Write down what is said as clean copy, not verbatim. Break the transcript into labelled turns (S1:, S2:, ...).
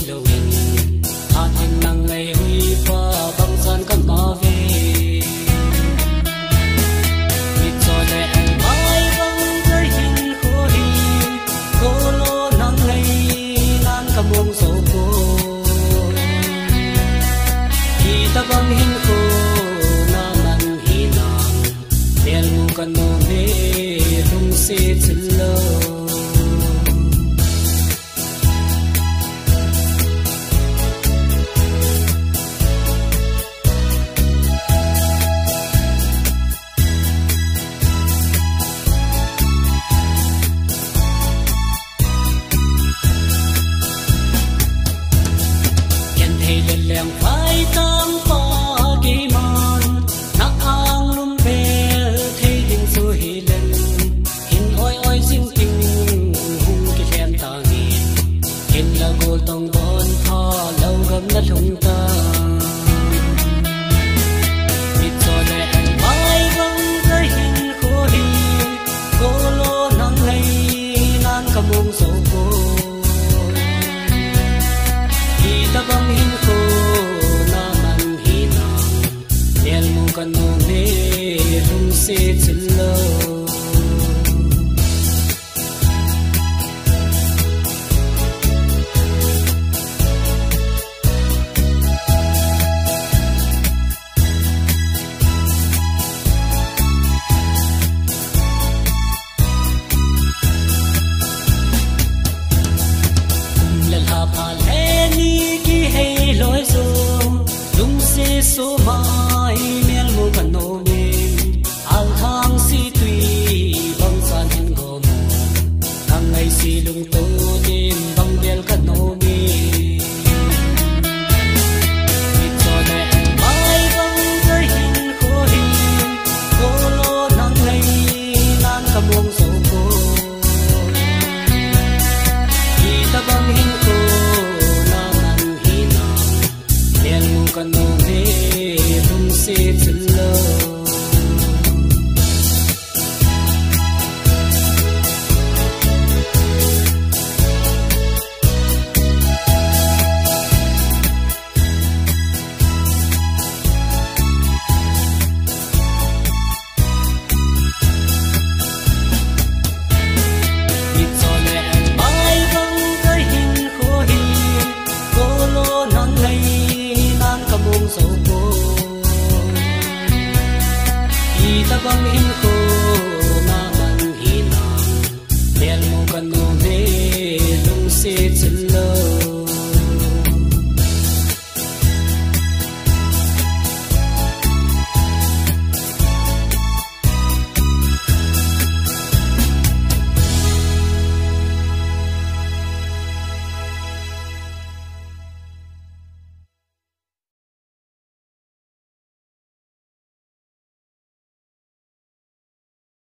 S1: lâu hình hạt hình nắng ngày huy qua băng gian cắm má về mịt gió lệ anh mãi vắng với hình khô đi cô lô nắng ngày nan cầm buông sầu cô khi ta băng hình khô na man hi nàng đèn mu cần mồ mê rung xe chân lâu leng phai tang pa ki man nak ang lum pe thei ding su hi len hin oi oi sing ting hung ki khem ta ngi hin la gol tong bon tha lâu gam na thung ta mit so le anh mai vang tới hin khô hi cô lo nang lei nan ka mong so cô khi ta băng hin khô kan mo ne lung se chilo lal ha pha le ni ki hey loi so lung se so ma